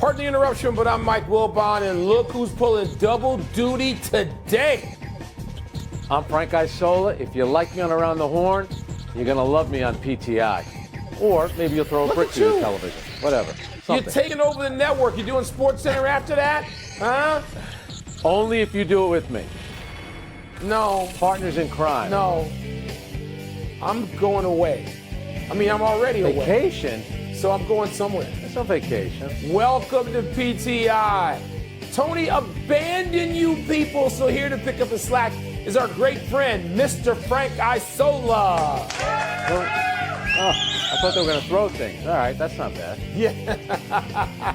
Pardon the interruption, but I'm Mike Wilbon, and look who's pulling double duty today. I'm Frank Isola. If you like me on Around the Horn, you're going to love me on PTI. Or maybe you'll throw a brick through the television. Whatever. Something. You're taking over the network. You're doing Sports Center after that? Huh? Only if you do it with me. No. Partners in crime. No. I'm going away. I mean, I'm already away. Vacation? So I'm going somewhere. It's no vacation. Welcome to PTI. Tony abandoned you people, so here to pick up the slack is our great friend, Mr. Frank Isola. I thought they were going to throw things. All right, that's not bad. Yeah.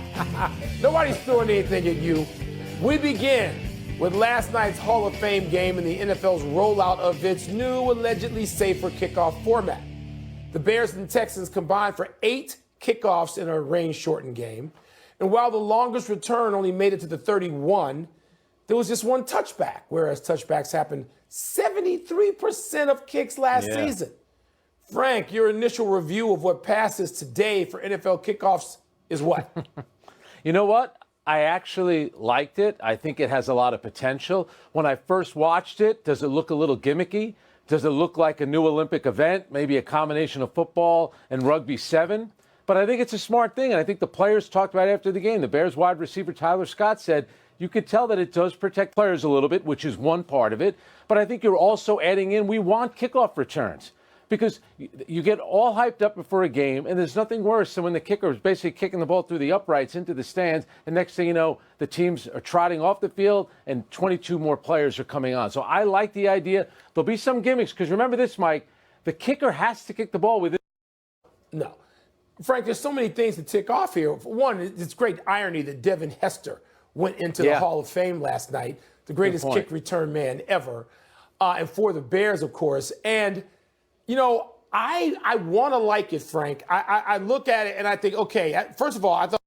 Nobody's throwing anything at you. We begin with last night's Hall of Fame game and the NFL's rollout of its new, allegedly safer kickoff format. The Bears and Texans combined for 8 kickoffs in a rain-shortened game. And while the longest return only made it to the 31, there was just one touchback, whereas touchbacks happened 73% of kicks last season. Frank, your initial review of what passes today for NFL kickoffs is what? You know what? I actually liked it. I think it has a lot of potential. When I first watched it, does it look a little gimmicky? Does it look like a new Olympic event, maybe a combination of football and rugby 7? But I think it's a smart thing, and I think the players talked about it after the game. The Bears wide receiver Tyler Scott said, you could tell that it does protect players a little bit, which is one part of it. But I think you're also adding in, we want kickoff returns. Because you get all hyped up before a game, and there's nothing worse than when the kicker is basically kicking the ball through the uprights into the stands, and next thing you know, the teams are trotting off the field, and 22 more players are coming on. So I like the idea. There'll be some gimmicks, because remember this, Mike, the kicker has to kick the ball with it. No. Frank, there's so many things to tick off here. One, it's great irony that Devin Hester went into the Hall of Fame last night, the greatest kick return man ever, and for the Bears, of course. And, you know, I want to like it, Frank. I look at it and I think, okay, first of all, I thought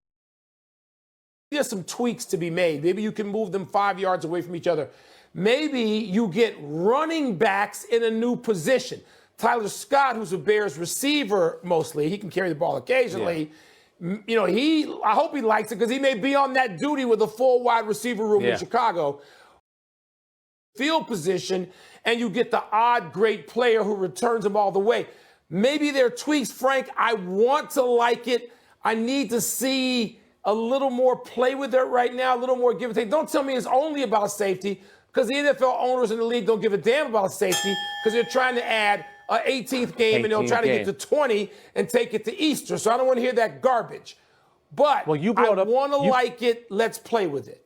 there's some tweaks to be made. Maybe you can move them 5 yards away from each other. Maybe you get running backs in a new position. Tyler Scott, who's a Bears receiver mostly, he can carry the ball occasionally. You know, I hope he likes it because he may be on that duty with a full wide receiver room in Chicago. Field position, and you get the odd great player who returns them all the way. Maybe there are tweaks, Frank. I want to like it. I need to see a little more play with it right now, a little more give and take. Don't tell me it's only about safety, because the NFL owners in the league don't give a damn about safety because they're trying to add an 18th game, and they'll try to get to 20 and take it to Easter. So I don't want to hear that garbage. But I want to like it. Let's play with it.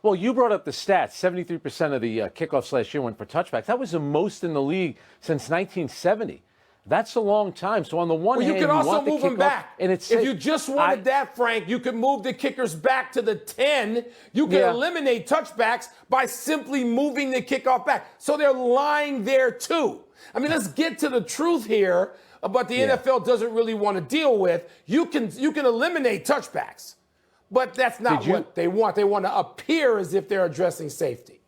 Well, you brought up the stats. 73% of the kickoffs last year went for touchbacks. That was the most in the league since 1970. That's a long time. So on the one hand, you can also move them back. And it's if you just wanted that, Frank, you could move the kickers back to the 10. You can eliminate touchbacks by simply moving the kickoff back. So they're lying there too. I mean, let's get to the truth here about the NFL doesn't really want to deal with. You can eliminate touchbacks, but that's not what they want. They want to appear as if they're addressing safety.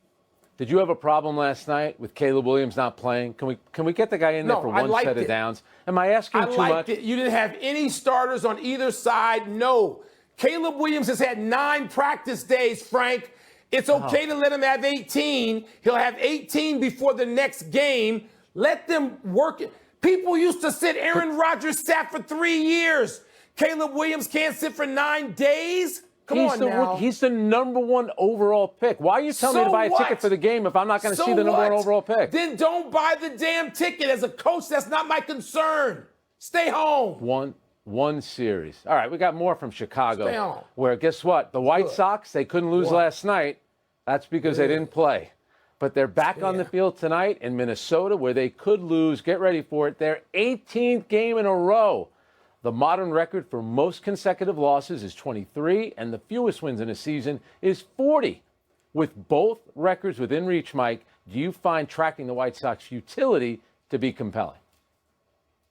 Did you have a problem last night with Caleb Williams not playing? Can we get the guy in there for one set of downs? Am I asking too much? I liked it. You didn't have any starters on either side. No. Caleb Williams has had 9 practice days, Frank. It's okay to let him have 18. He'll have 18 before the next game. Let them work it. People used to sit. Aaron Rodgers sat for 3 years. Caleb Williams can't sit for 9 days? Come on now. He's the #1 overall pick. Why are you telling me to buy a ticket for the game if I'm not going to see the #1 overall pick? Then don't buy the damn ticket. As a coach, that's not my concern. Stay home. One series. All right, we got more from Chicago. Stay home. Where, guess what? The White Sox, they couldn't lose last night. That's because they didn't play. But they're back on the field tonight in Minnesota, where they could lose, get ready for it, their 18th game in a row. The modern record for most consecutive losses is 23, and the fewest wins in a season is 40. With both records within reach, Mike, do you find tracking the White Sox futility to be compelling?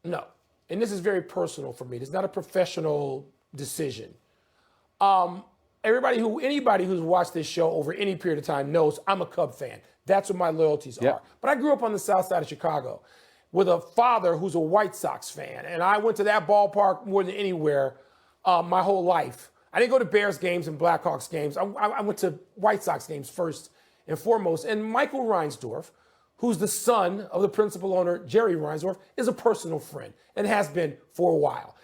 No. And this is very personal for me. It's not a professional decision. Anybody who's watched this show over any period of time knows I'm a Cub fan. That's what my loyalties are. But I grew up on the south side of Chicago with a father who's a White Sox fan. And I went to that ballpark more than anywhere my whole life. I didn't go to Bears games and Blackhawks games. I went to White Sox games first and foremost. And Michael Reinsdorf, who's the son of the principal owner, Jerry Reinsdorf, is a personal friend and has been for a while.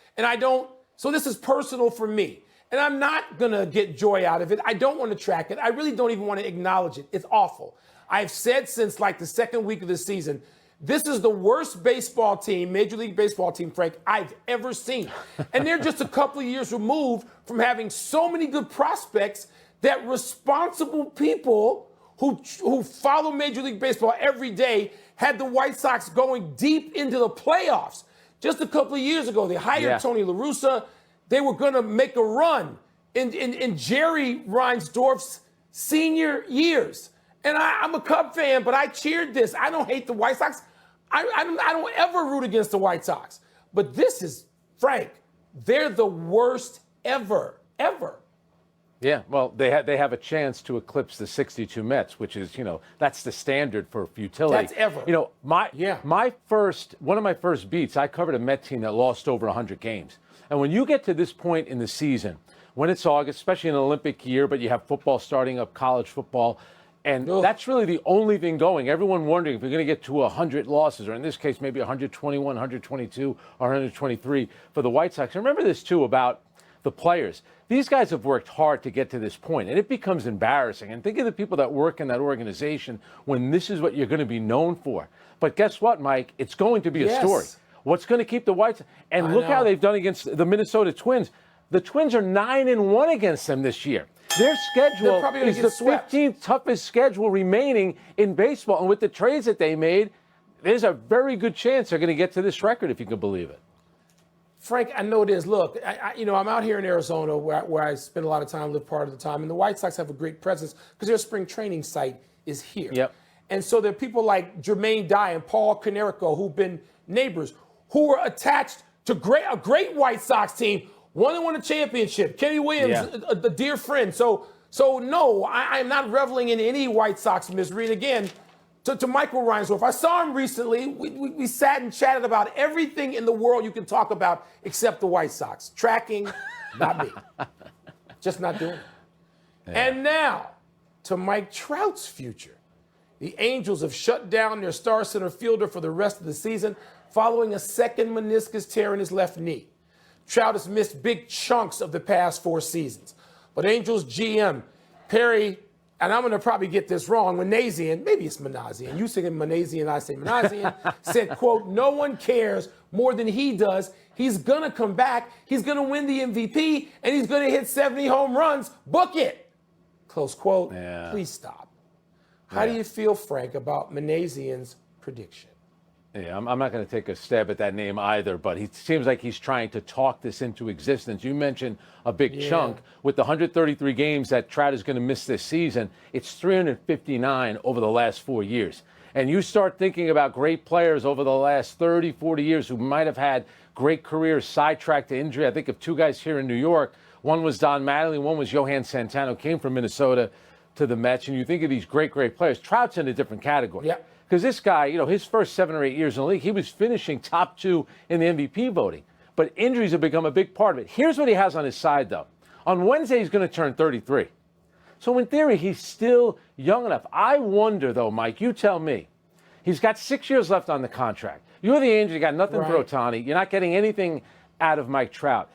So this is personal for me. And I'm not going to get joy out of it. I don't want to track it. I really don't even want to acknowledge it. It's awful. I've said since like the second week of the season, this is the worst baseball team, Major League Baseball team, Frank, I've ever seen. And they're just a couple of years removed from having so many good prospects that responsible people who follow Major League Baseball every day had the White Sox going deep into the playoffs. Just a couple of years ago, they hired Tony La Russa. They were going to make a run in Jerry Reinsdorf's senior years. And I'm a Cub fan, but I cheered this. I don't hate the White Sox. I don't ever root against the White Sox. But this is, Frank, they're the worst ever. Yeah, well, they have a chance to eclipse the 62 Mets, which is, that's the standard for futility. That's ever. One of my first beats, I covered a Met team that lost over 100 games. And when you get to this point in the season, when it's August, especially in an Olympic year, but you have football starting up, college football, and that's really the only thing going. Everyone wondering if you're going to get to 100 losses, or in this case, maybe 121, 122, or 123 for the White Sox. And remember this, too, about the players. These guys have worked hard to get to this point, and it becomes embarrassing. And think of the people that work in that organization when this is what you're going to be known for. But guess what, Mike? It's going to be a story. What's going to keep the White Sox? And look how they've done against the Minnesota Twins. The Twins are 9-1 against them this year. Their schedule is the 15th toughest schedule remaining in baseball. And with the trades that they made, there's a very good chance they're going to get to this record, if you can believe it. Frank, I know it is. Look, I'm out here in Arizona where I spend a lot of time, live part of the time, and the White Sox have a great presence because their spring training site is here. Yep. And so there are people like Jermaine Dye and Paul Canerico who've been neighbors, who are attached to a great White Sox team. One that won a championship. Kenny Williams, a dear friend. So no, I am not reveling in any White Sox misery. And again, to Michael Reinsdorf, I saw him recently. We sat and chatted about everything in the world you can talk about except the White Sox. Tracking, not me. Just not doing it. Yeah. And now to Mike Trout's future. The Angels have shut down their star center fielder for the rest of the season following a second meniscus tear in his left knee. Trout has missed big chunks of the past 4 seasons. But Angels GM Perry, and I'm going to probably get this wrong, Manazian, maybe it's Manazian. You say Manazian, I say Manazian, said, quote, no one cares more than he does. He's going to come back. He's going to win the MVP, and he's going to hit 70 home runs. Book it. Close quote. Yeah. Please stop. How do you feel, Frank, about Manazian's prediction? Yeah, I'm not going to take a stab at that name either, but he seems like he's trying to talk this into existence. You mentioned a big chunk. With the 133 games that Trout is going to miss this season, it's 359 over the last 4 years. And you start thinking about great players over the last 30, 40 years who might have had great careers sidetracked to injury. I think of 2 guys here in New York. One was Don Mattingly, one was Johan Santana, who came from Minnesota to the Mets. And you think of these great players. Trout's in a different category. Yeah. Because this guy, his first 7 or 8 years in the league, he was finishing top 2 in the MVP voting. But injuries have become a big part of it. Here's what he has on his side, though. On Wednesday, he's going to turn 33. So in theory, he's still young enough. I wonder, though, Mike, you tell me. He's got 6 years left on the contract. You're the Angels. You got nothing for Ohtani. You're not getting anything out of Mike Trout.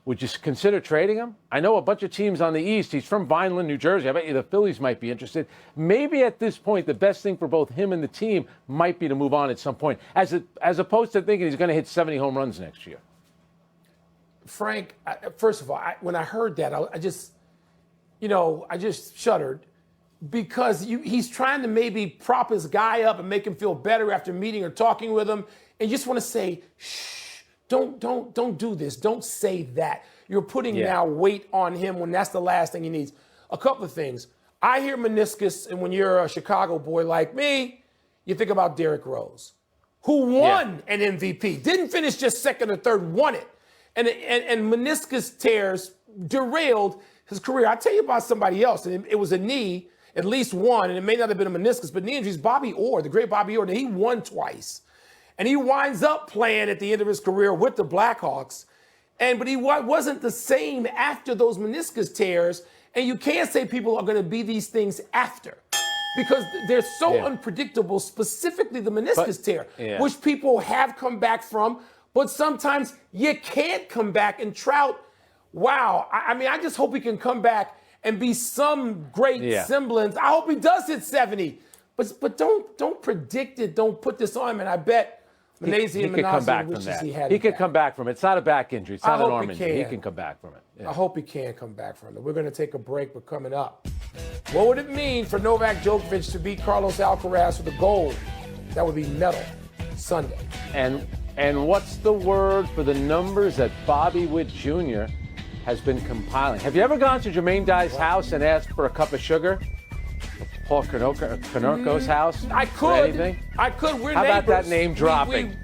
Would you consider trading him? I know a bunch of teams on the East. He's from Vineland, New Jersey. I bet you the Phillies might be interested. Maybe at this point, the best thing for both him and the team might be to move on at some point, as opposed to thinking he's going to hit 70 home runs next year. Frank, first of all, when I heard that, I just shuddered because he's trying to maybe prop his guy up and make him feel better after meeting or talking with him. And you just want to say, shh. Don't do this. Don't say that. You're putting now weight on him when that's the last thing he needs. A couple of things. I hear meniscus, and when you're a Chicago boy like me, you think about Derrick Rose, who won an MVP, didn't finish just second or third, won it. And meniscus tears derailed his career. I'll tell you about somebody else, and it was a knee, at least one, and it may not have been a meniscus, but knee injuries. Bobby Orr, the great Bobby Orr, he won twice. And he winds up playing at the end of his career with the Blackhawks. But he wasn't the same after those meniscus tears. And you can't say people are going to be these things after, because they're so unpredictable, specifically the meniscus tear, which people have come back from, but sometimes you can't come back. And Trout, wow, I mean, I just hope he can come back and be some great semblance. I hope he does hit 70, but don't predict it. Don't put this on him. And I bet Menazzi and Menassi wishes he had. He could come back from it. It's not a back injury. It's not an arm injury. He can come back from it. Yeah. I hope he can come back from it. We're going to take a break, but coming up, what would it mean for Novak Djokovic to beat Carlos Alcaraz for the gold? That would be medal Sunday. And what's the word for the numbers that Bobby Witt Jr. has been compiling? Have you ever gone to Jermaine Dye's house and asked for a cup of sugar? Paul Konerko's house? I could. Anything? I could. We're How neighbors. about that name dropping?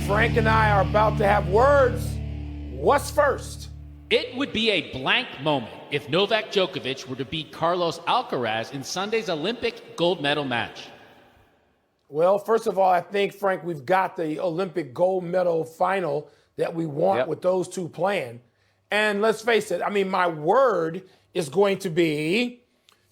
Frank and I are about to have words. What's first? It would be a blank moment if Novak Djokovic were to beat Carlos Alcaraz in Sunday's Olympic gold medal match. Well, first of all, I think, Frank, we've got the Olympic gold medal final that we want with those two playing. And let's face it, I mean, my word is going to be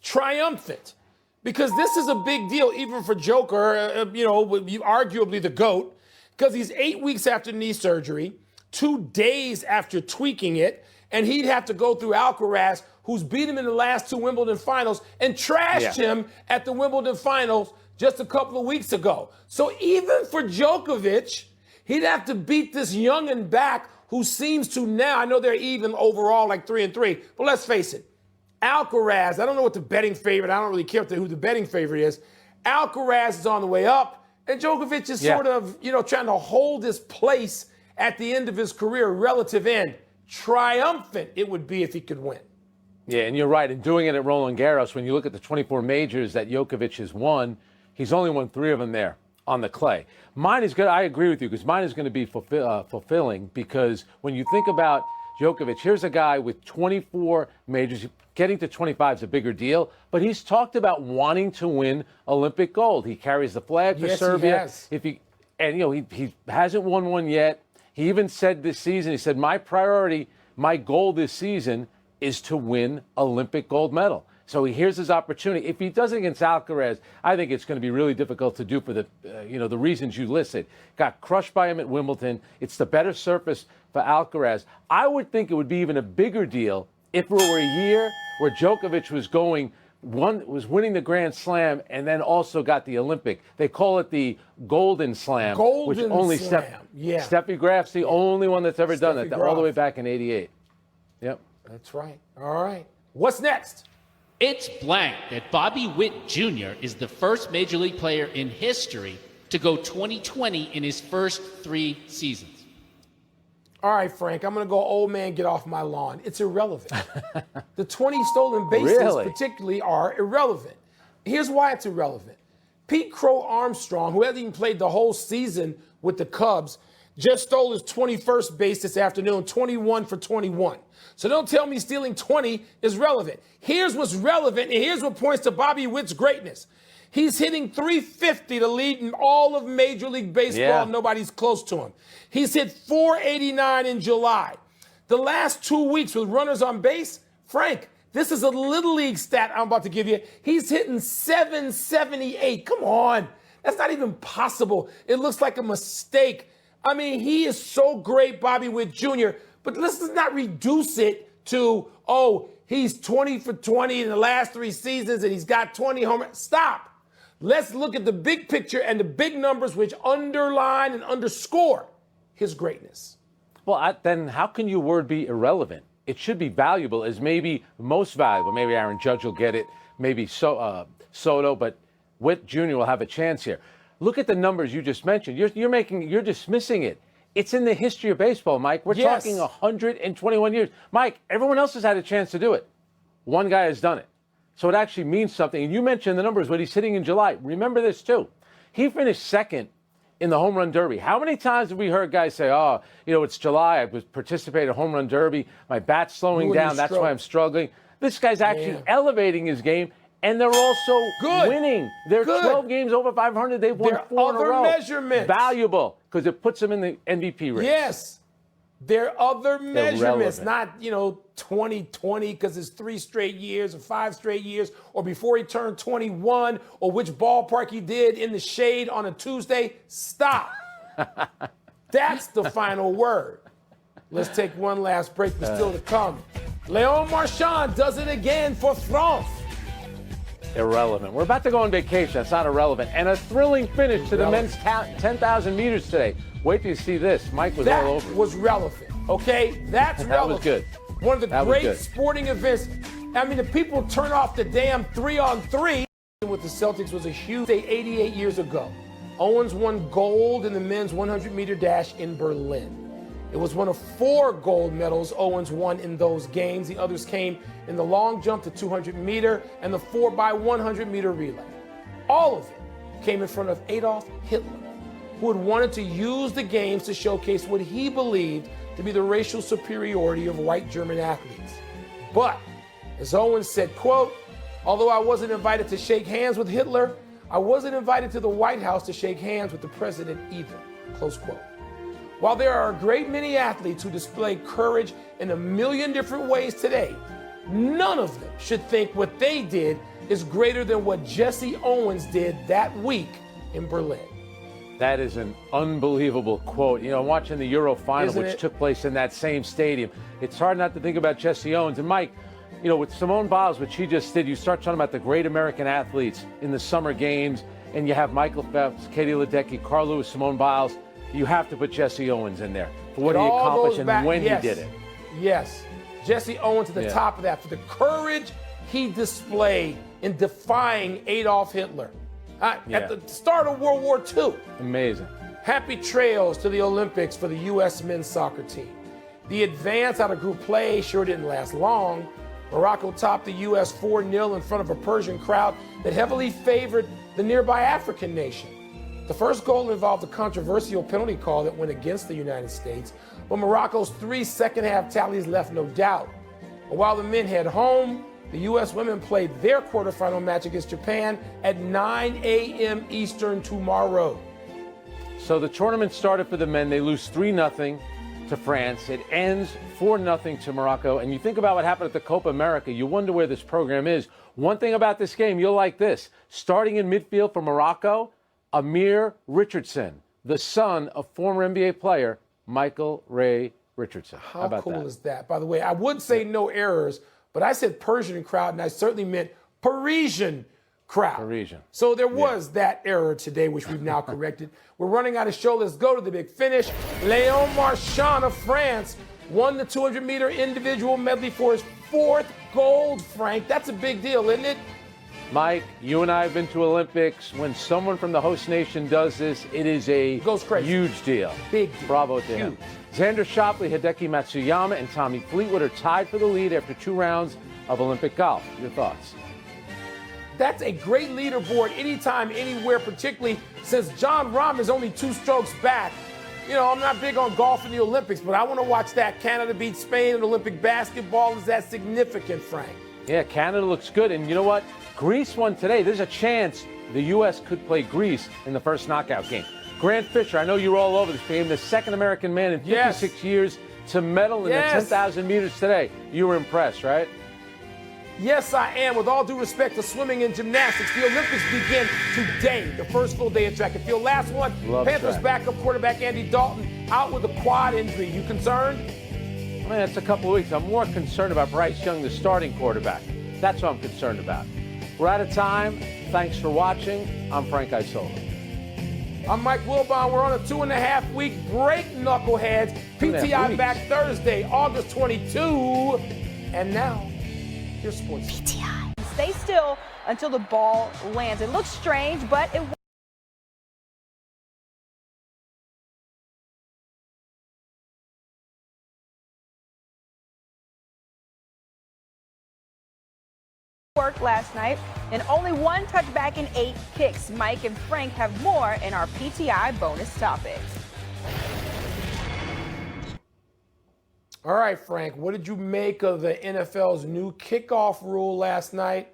triumphant, because this is a big deal, even for Joker, arguably the GOAT, because he's 8 weeks after knee surgery, 2 days after tweaking it, and he'd have to go through Alcaraz, who's beat him in the last 2 Wimbledon finals and trashed him at the Wimbledon finals just a couple of weeks ago. So even for Djokovic, he'd have to beat this youngin' back who seems to now, I know they're even overall, like 3-3, but let's face it, Alcaraz, I don't know what the betting favorite, I don't really care who the betting favorite is. Alcaraz is on the way up, and Djokovic is sort of, trying to hold his place at the end of his career, relative end. Triumphant it would be if he could win. Yeah, and you're right. And doing it at Roland Garros, when you look at the 24 majors that Djokovic has won, he's only won 3 of them there on the clay. Mine is good. I agree with you, because mine is going to be fulfilling, because when you think about Djokovic, here's a guy with 24 majors. Getting to 25 is a bigger deal, but he's talked about wanting to win Olympic gold. He carries the flag for Serbia. He hasn't won one yet. He even said this season, he said, my priority, my goal this season is to win Olympic gold medal. So here's his opportunity. If he does it against Alcaraz, I think it's going to be really difficult to do for the reasons you listed. Got crushed by him at Wimbledon. It's the better surface for Alcaraz. I would think it would be even a bigger deal if it were a year where Djokovic was winning the Grand Slam and then also got the Olympic. They call it the Golden Slam. Which only Steffi Graf's the only one that's ever done that, all the way back in '88. Yep. That's right. All right. What's next? It's blank that Bobby Witt Jr. is the first Major League player in history to go 20-20 in his first 3 seasons. All right, Frank, I'm going to go old man, get off my lawn. It's irrelevant. The 20 stolen bases particularly are irrelevant. Here's why it's irrelevant. Pete Crow Armstrong, who hasn't even played the whole season with the Cubs, just stole his 21st base this afternoon, 21 for 21. So don't tell me stealing 20 is relevant. Here's what's relevant, and here's what points to Bobby Witt's greatness. He's hitting .350 to lead in all of Major League Baseball. Nobody's close to him. He's hit .489 in July. The last 2 weeks with runners on base, Frank, this is a Little League stat I'm about to give you. He's hitting .778. Come on. That's not even possible. It looks like a mistake. I mean, he is so great, Bobby Witt Jr., but let's not reduce it to, he's 20 for 20 in the last 3 seasons and he's got 20 homers. Stop. Let's look at the big picture and the big numbers which underline and underscore his greatness. Well, then how can your word be irrelevant? It should be valuable, as maybe most valuable. Maybe Aaron Judge will get it, maybe Soto, but Witt Jr. will have a chance here. Look at the numbers you just mentioned. You're dismissing it. It's in the history of baseball, Mike. We're talking 121 years. Mike, everyone else has had a chance to do it. One guy has done it. So it actually means something. And you mentioned the numbers, what he's hitting in July. Remember this, too. He finished second in the home run derby. How many times have we heard guys say, it's July, I was participating in home run derby, my bat's slowing down, that's why I'm struggling. This guy's actually elevating his game, And they're also Good. winning. They're Good. 12 games over 500. They've won There are 4 in a other row. measurements. Valuable, because it puts them in the MVP race. Yes. There are other measurements, relevant. not, 2020 because it's 3 straight years or 5 straight years, or before he turned 21, or which ballpark he did in the shade on a Tuesday. Stop. That's the final word. Let's take one last break, but still to come. Léon Marchand does it again for France. Irrelevant. We're about to go on vacation. That's not irrelevant. And a thrilling finish to the men's 10,000 meters today. Wait till you see this. Mike was all over. That was relevant, okay? That's relevant. That was good. One of the That was great good. sporting events. I mean, the people turn off the damn 3-on-3 with the Celtics was a huge day 88 years ago. Owens won gold in the men's 100-meter dash in Berlin. It was one of 4 gold medals Owens won in those games. The others came in the long jump, the 200-meter, and the 4x100-meter relay. All of it came in front of Adolf Hitler, who had wanted to use the games to showcase what he believed to be the racial superiority of white German athletes. But, as Owens said, quote, although I wasn't invited to shake hands with Hitler, I wasn't invited to the White House to shake hands with the president either, close quote. While there are a great many athletes who display courage in a million different ways today, none of them should think what they did is greater than what Jesse Owens did that week in Berlin. That is an unbelievable quote. You know, watching the Euro final, Isn't which it? took place in that same stadium, it's hard not to think about Jesse Owens. And Mike, you know, with Simone Biles, what she just did, you start talking about the great American athletes in the summer games, and you have Michael Phelps, Katie Ledecky, Carl Lewis, Simone Biles. You have to put Jesse Owens in there for what he accomplished and when he did it. Yes. Jesse Owens at the top of that for the courage he displayed in defying Adolf Hitler at the start of World War II. Amazing. Happy trails to the Olympics for the U.S. men's soccer team. The advance out of group play sure didn't last long. Morocco topped the U.S. 4-0 in front of a Persian crowd that heavily favored the nearby African nation. The first goal involved a controversial penalty call that went against the United States, but Morocco's 3 second-half tallies left no doubt. But while the men head home, the U.S. women played their quarterfinal match against Japan at 9 a.m. Eastern tomorrow. So the tournament started for the men. They lose 3-0 to France. It ends 4-0 to Morocco. And you think about what happened at the Copa America, you wonder where this program is. One thing about this game, you'll like this. Starting in midfield for Morocco, Amir Richardson, the son of former NBA player Michael Ray Richardson. How about cool is that? By the way, I would say no errors, but I said Persian crowd, and I certainly meant Parisian crowd. Parisian. So there was that error today, which we've now corrected. We're running out of show. Let's go to the big finish. Léon Marchand of France won the 200-meter individual medley for his 4th gold, Frank. That's a big deal, isn't it? Mike, you and I have been to Olympics. When someone from the host nation does this, it is a huge deal. Big deal. Bravo to him. Xander Schauffele, Hideki Matsuyama, and Tommy Fleetwood are tied for the lead after 2 rounds of Olympic golf. Your thoughts? That's a great leaderboard anytime, anywhere, particularly since John Rahm is only 2 strokes back. You know, I'm not big on golf in the Olympics, but I want to watch that. Canada beat Spain in Olympic basketball. Is that significant, Frank? Yeah, Canada looks good. And you know what? Greece won today. There's a chance the U.S. could play Greece in the first knockout game. Grant Fisher, I know you're all over this, became the second American man in 56 years to medal in the 10,000 meters today. You were impressed, right? Yes, I am. With all due respect to swimming and gymnastics, the Olympics begin today, the first full day of track and field. Last one, Panthers backup quarterback Andy Dalton out with a quad injury. You concerned? Man, it's a couple of weeks. I'm more concerned about Bryce Young, the starting quarterback. That's what I'm concerned about. We're out of time. Thanks for watching. I'm Frank Isola. I'm Mike Wilbon. We're on a 2.5-week break, knuckleheads. PTI back Thursday, August 22. And now, here's sports. PTI. Stay still until the ball lands. It looks strange, but it worked last night, and only 1 touchback and 8 kicks. Mike and Frank have more in our PTI bonus topics. All right, Frank, what did you make of the NFL's new kickoff rule last night?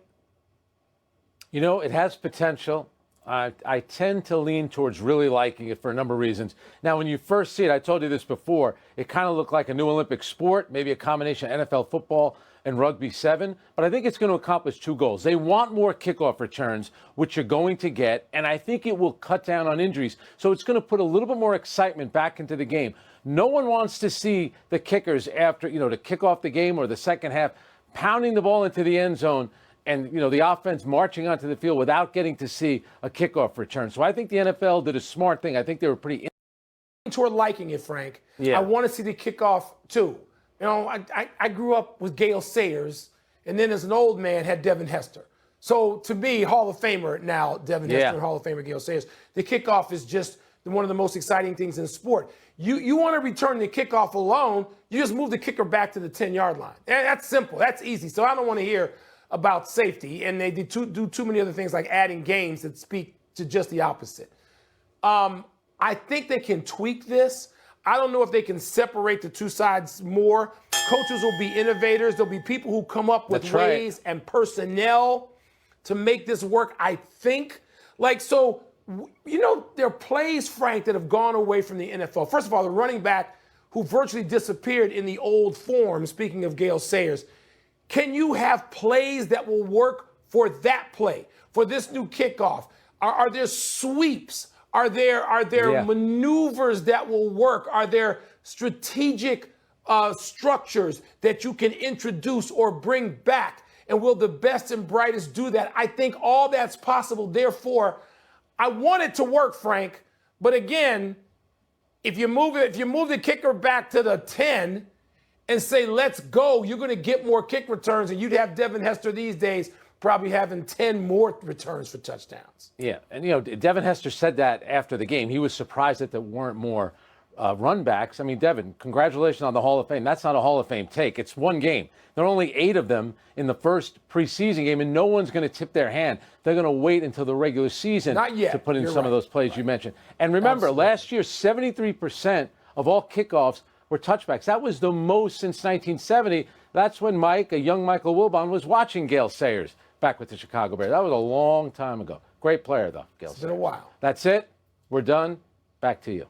You know, it has potential. I tend to lean towards really liking it for a number of reasons. Now, when you first see it, I told you this before, it kind of looked like a new Olympic sport, maybe a combination of NFL football and rugby 7. But I think it's going to accomplish 2 goals. They want more kickoff returns, which you're going to get, and I think it will cut down on injuries. So it's going to put a little bit more excitement back into the game. No one wants to see the kickers after, to kick off the game or the second half, pounding the ball into the end zone and, the offense marching onto the field without getting to see a kickoff return. So I think the NFL did a smart thing. I think they were pretty toward liking it, Frank. Yeah. I want to see the kickoff, too. I grew up with Gale Sayers, and then as an old man had Devin Hester. So to me, Hall of Famer now, Devin Hester, and Hall of Famer Gale Sayers, the kickoff is just one of the most exciting things in sport. You want to return the kickoff alone, you just move the kicker back to the 10-yard line. That's simple. That's easy. So I don't want to hear about safety, and they do too many other things like adding games that speak to just the opposite. I think they can tweak this. I don't know if they can separate the two sides more. Coaches will be innovators. There'll be people who come up with ways and personnel to make this work, I think. There are plays, Frank, that have gone away from the NFL. First of all, the running back who virtually disappeared in the old form, speaking of Gale Sayers, can you have plays that will work for that play, for this new kickoff? Are there sweeps? Are there maneuvers that will work? Are there strategic structures that you can introduce or bring back? And will the best and brightest do that? I think all that's possible. Therefore, I want it to work, Frank. But again, if you move the kicker back to the 10 and say, let's go, you're going to get more kick returns. And you'd have Devin Hester these days probably having 10 more returns for touchdowns. Yeah, and Devin Hester said that after the game. He was surprised that there weren't more run backs. I mean, Devin, congratulations on the Hall of Fame. That's not a Hall of Fame take. It's one game. There are only 8 of them in the first preseason game, and no one's going to tip their hand. They're going to wait until the regular season to put in some of those plays you mentioned. And remember, last year, 73% of all kickoffs were touchbacks. That was the most since 1970. That's when a young Michael Wilbon, was watching Gale Sayers back with the Chicago Bears. That was a long time ago. Great player, though, Gale Sayers. It's been a while. That's it. We're done. Back to you.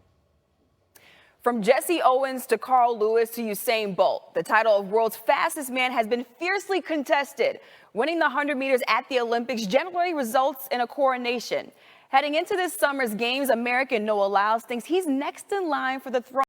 From Jesse Owens to Carl Lewis to Usain Bolt, the title of world's fastest man has been fiercely contested. Winning the 100 meters at the Olympics generally results in a coronation. Heading into this summer's games, American Noah Lyles thinks he's next in line for the throne.